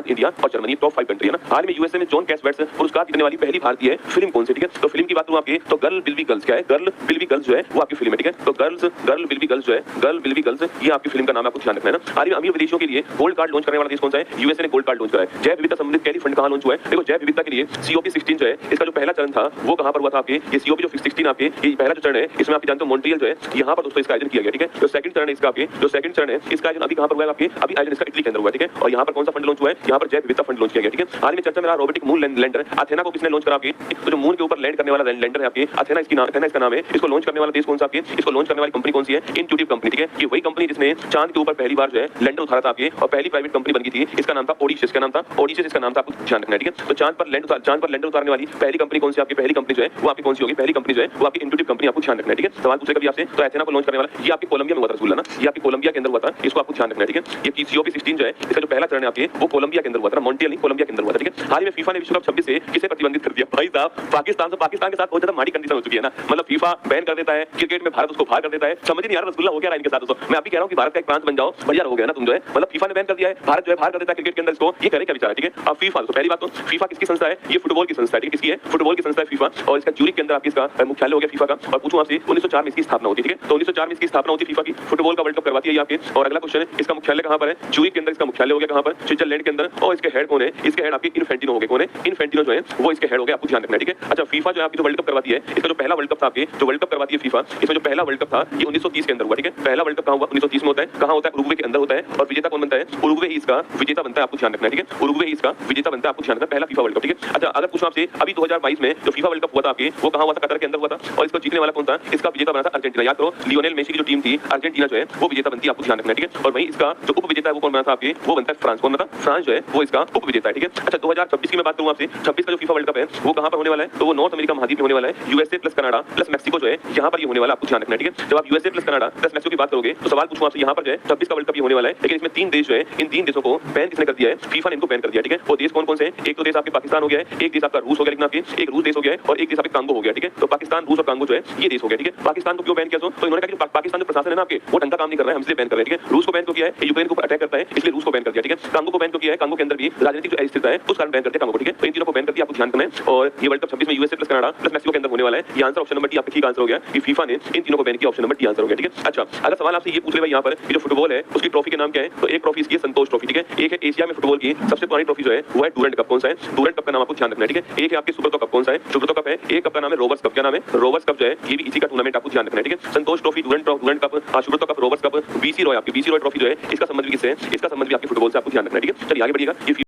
India और Germany top 5 country है ना। हाल में यूएसए में जॉन कैसबेट्स पुरस्कार जीतने वाली पहली भारतीय फिल्म कौन सी, ठीक है। तो फिल्म की बात करूं आपकी तो गर्ल विल बी गर्ल्स, क्या है, गर्ल विल बी गर्ल्स जो है वो आपकी फिल्म है, ठीक है। तो गर्ल विल बी गर्ल्स जो है, गर्ल विल बी गर्ल्स, ये आपकी फिल्म का नाम, आपको ध्यान रखना है ना। हाल में अमीर विदेशियों के लिए गोल्ड कार्ड लॉन्च करने वाला देश कौन सा है, यूएसए ने गोल्ड कार्ड लॉन्च करा है। जैव विविधता सम्मिलित कैली फंड कहां लॉन्च हुआ है, देखो जैव विविधता के लिए COP16 जो है इसका जो पहला चरण था वो कहां पर हुआ था आपके, ये COP16 आपके ये पहला जो चरण है इसमें आप जानते हो मॉन्ट्रियल जो है यहां पर दोस्तों इसका आयोजन किया गया, ठीक है। जो सेकंड चरण है इसका आपके, जो सेकंड चरण है इसका आयोजन अभी कहां पर हुआ है आपके, अभी आयोजन इसका इटली के अंदर हुआ है, ठीक है। और यहां पर कौन सा फंड लॉन्च हुआ है, यहां पर जैव विविधता फंड लॉन्च किया गया, ठीक है। हाल में चर्चा में रहा रोबोटिक मून लैंडर अथेना को किसने लॉन्च करा आपके, तो जो मून के ऊपर लैंड करने वाला लैंडर है आपके अथेना, इसका नाम है। इसको लॉन्च करने वाला देश कौन सा आपके, इसको लॉन्च करने वाली कंपनी कौन सी है, इंट्यूटिव कंपनी, ठीक है। ये वही कंपनी जिसने चांद के ऊपर पहली बार जो है लैंडर उतारा था आपके और पहली प्राइवेट कंपनी बन गई थी, इसका नाम था ओडिशस, का नाम था ओडिशस, इसका नाम था, आपको ध्यान रखना है, ठीक है। तो चांद पर लैंडर उतारने वाली पहली कंपनी कौन सी आपकी, पहली कंपनी जो है वो आपकी कौन सी होगी, पहली कंपनी जो है वो आपकी इंट्यूटिव कंपनी, आपको ध्यान रखना है, ठीक है। सवाल पूछे कभी आपसे तो अथेना को लॉन्च करने वाला ये आपकी कोलंबिया में हुआ था रसूलुल्लाह ना, ये आपकी कोलंबिया के अंदर हुआ था, इसको आपको ध्यान रखना है, ठीक है। ये COP16 जो है इसका जो पहला चरण है आपके वो कोलंबिया के अंदर हुआ था, मॉन्ट्रियल नहीं कोलंबिया के अंदर हुआ था, ठीक है। हाल में फीफा ने विश्व कप 26 से किसे प्रतिबंधित कर दिया भाई साहब, पाकिस्तान के साथ बहुत ज्यादा माड़ी कंडीशन हो चुकी है ना, मतलब फीफा बैन कर देता है क्रिकेट में, भारत उसको बाहर कर देता है, समझ नहीं आ रहा रसूलुल्लाह हो क्या रहा है इनके साथ। दोस्तों मैं अभी कह रहा हूं कि भारत का एक प्रांत बन जाओ, बढ़िया हो गया ना तुम जो है, मतलब फीफा ने बैन कर दिया है, भारत जो है बाहर कर देता है क्रिकेट के अंदर, इसको ये करे क्या विचार है, ठीक है। अब फीफा तो पहली बात तो फीफा किसकी संस्था है, ये फुटबॉल की संस्था है, ठीक है। किसकी है, फुटबॉल की संस्था है फीफा, और इसका ज्यूरिख के अंदर आपकी इसका मुख्यालय हो गया फीफा का। और पूछूं आपसे 1904 में इसकी स्थापना होती है, ठीक है। तो 1904 में इसकी स्थापना होती है फीफा की, फुटबॉल का वर्ल्ड कप करवाती है ये आपके। और अगला क्वेश्चन है इसका मुख्यालय कहां पर है, ज्यूरिख के अंदर इसका मुख्यालय हो गया, कहां पर, स्विट्जरलैंड के अंदर। और इसके हेड कौन है, इसके हेड आपके इन्फेंटिनो हो गए, कौन है, इन्फेंटिनो जो है वो इसके हेड हो गए, आपको ध्यान रखना है, ठीक है। अच्छा फीफा जो है आपकी जो वर्ल्ड कप करवाती है, इसका जो पहला वर्ल्ड कप था आपके, जो वर्ल्ड कप करवाती है फीफा, इसमें जो पहला वर्ल्ड कप था ये 1930 के अंदर हुआ, ठीक है। पहला वर्ल्ड कप कहां हुआ, 1930 में होता है, कहां होता है, उरुग्वे के अंदर होता है। और विजेता कौन बनता है, उरुग्वे ही इसका विजेता बनता है, आपको ध्यान रखना है, ठीक है। उरुग्वे ही इसका विजेता बनता है, आपको ध्यान रखना है, पहला फीफा वर्ल्ड कप, ठीक है। अच्छा अगर पूछूं आपसे अभी 2022 में जो फीफा वर्ल्ड कप हुआ था आपके वो कहां हुआ था, कतर के अंदर हुआ था। और इसको जीतने वाला कौन था, इसका विजेता बना था अर्जेंटीना, याद करो लियोनेल मेसी की जो टीम थी अर्जेंटीना जो है वो विजेता बनती है, आपको ध्यान रखना है, ठीक है। और वहीं इसका जो उप विजेता है वो कौन बना था आपके, वो बनता है फ्रांस, कौन बना था, फ्रांस जो है वो इसका उप विजेता है, ठीक है। अच्छा 2026 की मैं बात करूं आपसे, 26 का जो फीफा वर्ल्ड कप है वो कहां पर होने वाला है, तो वो नॉर्थ अमेरिका महाद्वीप में होने वाला है, USA plus Canada plus Mexico जो है यहां पर ये होने वाला, आपको ध्यान रखना है, ठीक है। जब आप USA plus Canada plus Mexico की बात करोगे तो सवाल पूछूं आपसे यहां पर जो है 26 का वर्ल्ड कप ये होने वाला है, लेकिन इसमें 3 देश जो है इन 3 देशों को बैन किसने कर दिया है, फीफा ने इनको बैन कर दिया, ठीक है। वो देश कौन कौन से हैं, एक तो देश आपके पाकिस्तान हो गया है, एक देश आपका रूस हो गया, लेकिन आपके एक रूस देश हो गया है और एक देश आपके कांगो हो गया, ठीक है। तो पाकिस्तान, रूस और कांगो जो है ये देश हो गया, ठीक है। पाकिस्तान को क्यों बैन किया, तो इन्होंने कहा कि पाकिस्तान जो प्रशासन है ना आपके वो ढंग का काम नहीं कर रहा है, हमसे बैन कर रहे हैं, ठीक है। रूस को बैन क्यों किया है, यूक्रेन के ऊपर अटैक करता है इसलिए रूस को बैन कर दिया, ठीक है। कांगो को बैन क्यों किया है, कांगो के अंदर भी राजनीतिक जो अस्थिरता है उस कारण बैन करते हैं कांगो को, ठीक है। तो इन तीनों को बैन कर दिया, आपको ध्यान रखना है। और ये वर्ल्ड कप 26 में USA plus Canada plus Mexico के अंदर होने वाला है, ये आंसर ऑप्शन नंबर डी आपका ठीक आंसर हो गया कि फीफा ने इन तीनों को बैन किया, ऑप्शन नंबर डी आंसर हो गया, ठीक है। अच्छा अगर सवाल आपसे ये पूछ ले भाई यहाँ पर जो फुटबॉल है उसकी ट्रॉफी के नाम क्या है, तो एक ट्रॉफी इसकी है संतोष ट्रॉफी, ठीक है। एक है एशिया में फुटबॉल की सबसे पुरानी ट्रॉफी जो है वो है डूरंट कप, कौन सा है, डूरंट कप का नाम आपको ध्यान रखना है, ठीक है। एक है आपकी सुब्रतो कप, कौन सा है, सुब्रतो कप है। एक कप का नाम है रोवर्स कप, क्या नाम है, रोवर्स कप जो है ये भी इसी का टूर्नामेंट, आपको ध्यान रखना है, ठीक है। Santosh trophy, Durand cup, Subroto cup, Rovers cup, BC Roy आपकी बीसी रॉय ट्रॉफी जो है इसका संबंध भी किससे है, इसका संबंध भी आपकी फुटबॉल से, आपको ध्यान रखना है, ठीक है। चलिए आगे बढ़िएगा।